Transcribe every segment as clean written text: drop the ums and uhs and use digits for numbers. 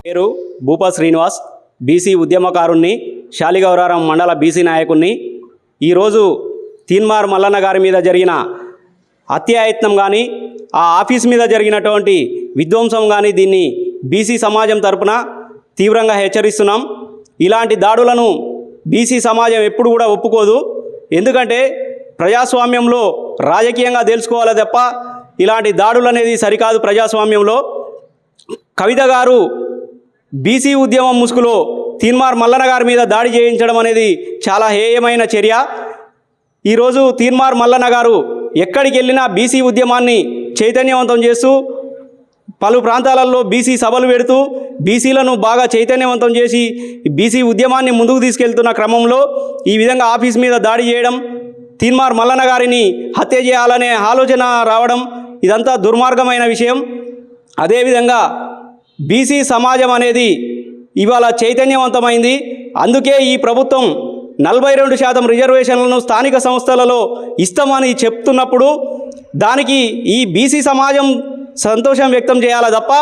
పేరు Bupa Srinivas, BC ఉద్యమకారుణ్ణి, Shaligouraram మండల BC నాయకుణ్ణి. ఈరోజు తీన్మార్ మల్లన్న గారి మీద జరిగిన హత్యాయత్నం కానీ, ఆ ఆఫీస్ మీద జరిగినటువంటి విధ్వంసం కానీ, దీన్ని బీసీ సమాజం తరపున తీవ్రంగా హెచ్చరిస్తున్నాం. ఇలాంటి దాడులను బీసీ సమాజం ఎప్పుడు కూడా ఒప్పుకోదు. ఎందుకంటే ప్రజాస్వామ్యంలో రాజకీయంగా తెలుసుకోవాలి తప్ప ఇలాంటి దాడులు అనేది సరికాదు. ప్రజాస్వామ్యంలో కవిత గారు బీసీ ఉద్యమం ముసుగులో తీన్మార్ మల్లన్న గారి మీద దాడి చేయించడం అనేది చాలా హేయమైన చర్య. ఈరోజు తీన్మార్ మల్లన్న గారు ఎక్కడికి వెళ్ళినా బీసీ ఉద్యమాన్ని చైతన్యవంతం చేస్తూ పలు ప్రాంతాలలో బీసీ సభలు పెడుతూ బీసీలను బాగా చైతన్యవంతం చేసి బీసీ ఉద్యమాన్ని ముందుకు తీసుకెళ్తున్న క్రమంలో ఈ విధంగా ఆఫీస్ మీద దాడి చేయడం, తీన్మార్ మల్లన్న గారిని హత్య చేయాలనే ఆలోచన రావడం, ఇదంతా దుర్మార్గమైన విషయం. అదేవిధంగా బీసీ సమాజం అనేది ఇవాళ చైతన్యవంతమైంది. అందుకే ఈ ప్రభుత్వం 42% రిజర్వేషన్లను స్థానిక సంస్థలలో ఇస్తామని చెప్తున్నప్పుడు దానికి ఈ బీసీ సమాజం సంతోషం వ్యక్తం చేయాలి తప్ప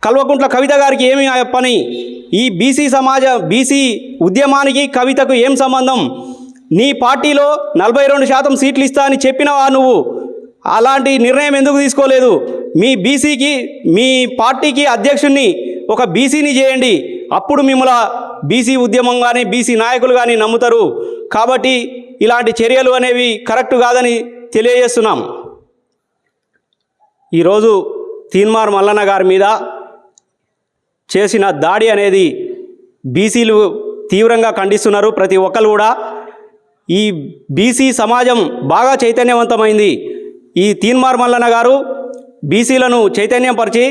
కల్వకుంట్ల కవిత గారికి ఏమి పని? ఈ బీసీ ఉద్యమానికి కవితకు ఏం సంబంధం? నీ పార్టీలో 42% సీట్లు ఇస్తా అని చెప్పినవా నువ్వు? అలాంటి నిర్ణయం ఎందుకు తీసుకోలేదు? మీ పార్టీకి అధ్యక్షుడిని ఒక బీసీని చేయండి, అప్పుడు మిమ్మల్ని బీసీ ఉద్యమం కానీ బీసీ నాయకులు కానీ నమ్ముతారు. కాబట్టి ఇలాంటి చర్యలు అనేవి కరెక్ట్ కాదని తెలియజేస్తున్నాం. ఈరోజు తీన్మార్ మల్లన్న గారి మీద చేసిన దాడి అనేది బీసీలు తీవ్రంగా ఖండిస్తున్నారు. ప్రతి ఒక్కరు కూడా ఈ బీసీ సమాజం బాగా చైతన్యవంతమైంది. ఈ తీన్మార్ మల్లన్న గారు బీసీలను చైతన్యపరిచి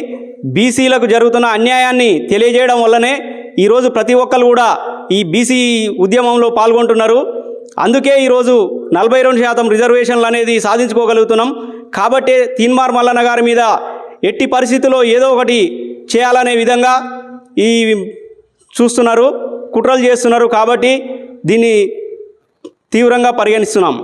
బీసీలకు జరుగుతున్న అన్యాయాన్ని తెలియజేయడం వల్లనే ఈరోజు ప్రతి ఒక్కరు కూడా ఈ బీసీ ఉద్యమంలో పాల్గొంటున్నారు. అందుకే ఈరోజు 42% రిజర్వేషన్లు అనేది సాధించుకోగలుగుతున్నాం. కాబట్టి తీన్మార్ మల్లన్న గారి మీద ఎట్టి పరిస్థితుల్లో ఏదో ఒకటి చేయాలనే విధంగా కుట్రలు చేస్తున్నారు. కాబట్టి దీన్ని తీవ్రంగా పరిగణిస్తున్నాం.